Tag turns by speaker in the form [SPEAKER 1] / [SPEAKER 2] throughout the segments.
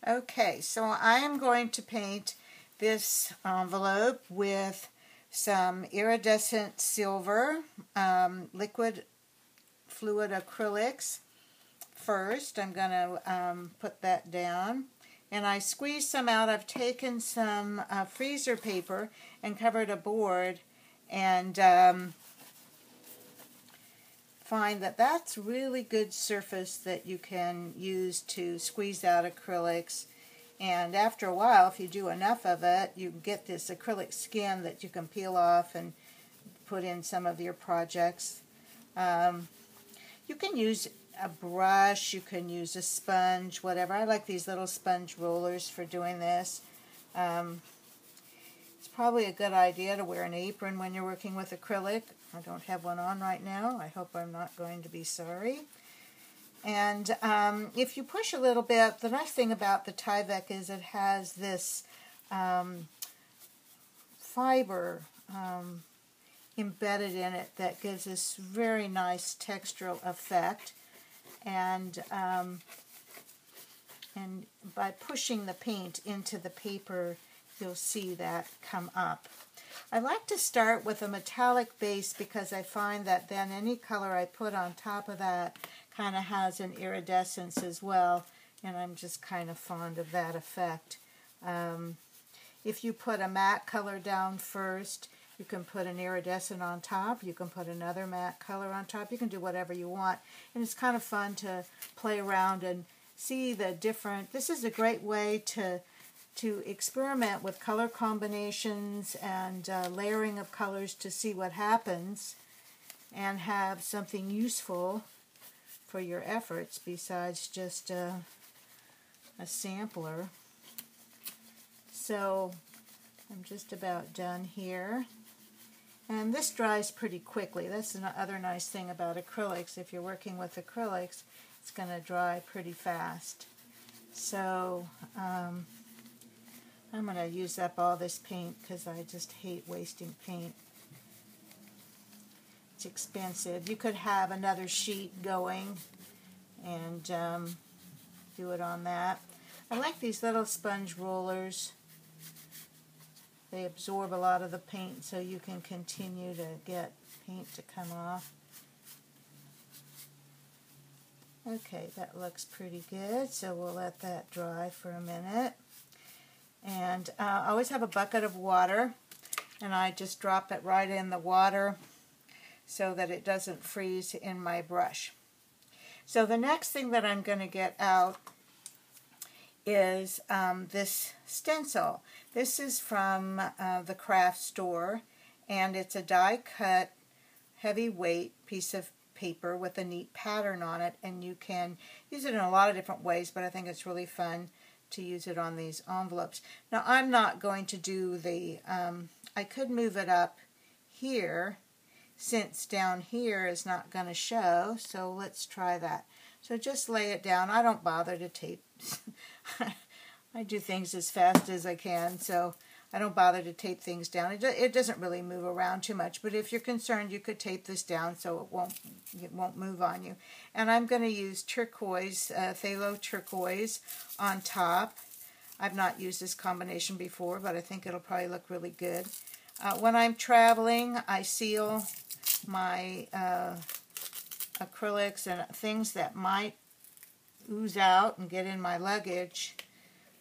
[SPEAKER 1] Okay, so I am going to paint this envelope with some iridescent silver, liquid fluid acrylics. First, I'm going to put that down. And I squeezed some out. I've taken some freezer paper and covered a board, and find that that's really good surface that you can use to squeeze out acrylics. And after a while, if you do enough of it, you get this acrylic skin that you can peel off and put in some of your projects. You can use a brush, you can use a sponge, whatever. I like these little sponge rollers for doing this. It's probably a good idea to wear an apron when you're working with acrylic. I don't have one on right now. I hope I'm not going to be sorry. And if you push a little bit, the nice thing about the Tyvek is it has this fiber embedded in it that gives this very nice textural effect. And by pushing the paint into the paper, you'll see that come up. I like to start with a metallic base because I find that then any color I put on top of that kind of has an iridescence as well, and I'm just kind of fond of that effect. If you put a matte color down first, you can put an iridescent on top, you can put another matte color on top, you can do whatever you want, and it's kind of fun to play around and see the different. This is a great way to experiment with color combinations and layering of colors to see what happens and have something useful for your efforts besides just a sampler. So I'm just about done here. And this dries pretty quickly. That's another nice thing about acrylics. If you're working with acrylics, it's going to dry pretty fast. So I'm going to use up all this paint because I just hate wasting paint. It's expensive. You could have another sheet going and do it on that. I like these little sponge rollers. They absorb a lot of the paint so you can continue to get paint to come off. Okay, that looks pretty good, so we'll let that dry for a minute. And I always have a bucket of water, and I just drop it right in the water so that it doesn't freeze in my brush. So the next thing that I'm going to get out is this stencil. This is from the craft store, and it's a die-cut, heavy-weight piece of paper with a neat pattern on it, and you can use it in a lot of different ways, but I think it's really fun to use it on these envelopes. Now I'm not going to do the, I could move it up here since down here is not going to show, so let's try that. So just lay it down. I don't bother to tape. I do things as fast as I can, so I don't bother to tape things down. It doesn't really move around too much, but if you're concerned, you could tape this down so it won't move on you. And I'm going to use turquoise, phthalo turquoise on top. I've not used this combination before, but I think it'll probably look really good. When I'm traveling, I seal my acrylics and things that might ooze out and get in my luggage.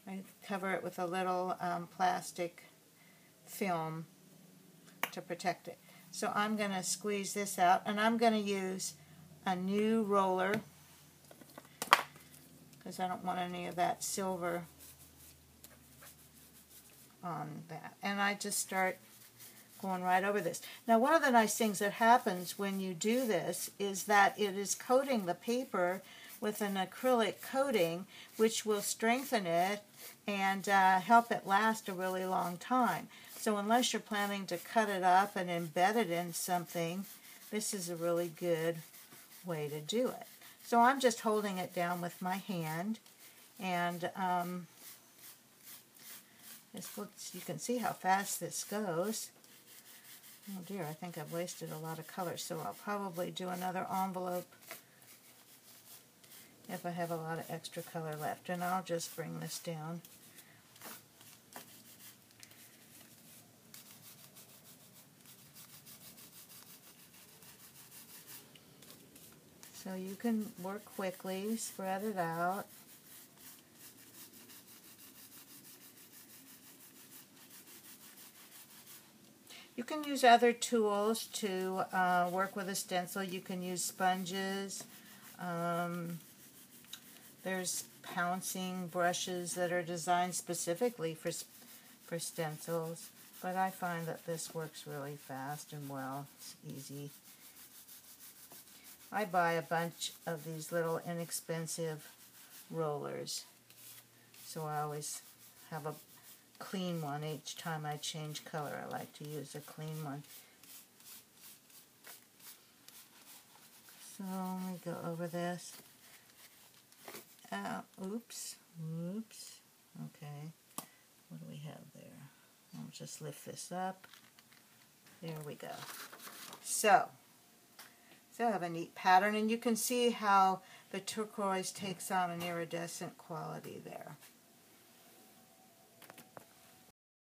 [SPEAKER 1] I cover it with a little plastic film to protect it. So I'm going to squeeze this out, and I'm going to use a new roller because I don't want any of that silver on that. And I just start going right over this. Now, one of the nice things that happens when you do this is that it is coating the paper with an acrylic coating, which will strengthen it and help it last a really long time. So unless you're planning to cut it up and embed it in something, this is a really good way to do it. So I'm just holding it down with my hand, and this looks, you can see how fast this goes. Oh dear, I think I've wasted a lot of color, so I'll probably do another envelope if I have a lot of extra color left. And I'll just bring this down. So you can work quickly, spread it out. You can use other tools to work with a stencil. You can use sponges. There's pouncing brushes that are designed specifically for stencils. But I find that this works really fast and well. It's easy. I buy a bunch of these little inexpensive rollers. So I always have a clean one each time I change color. I like to use a clean one. So let me go over this. Oops. Okay. What do we have there? I'll just lift this up. There we go. So I have a neat pattern, and you can see how the turquoise takes on an iridescent quality there.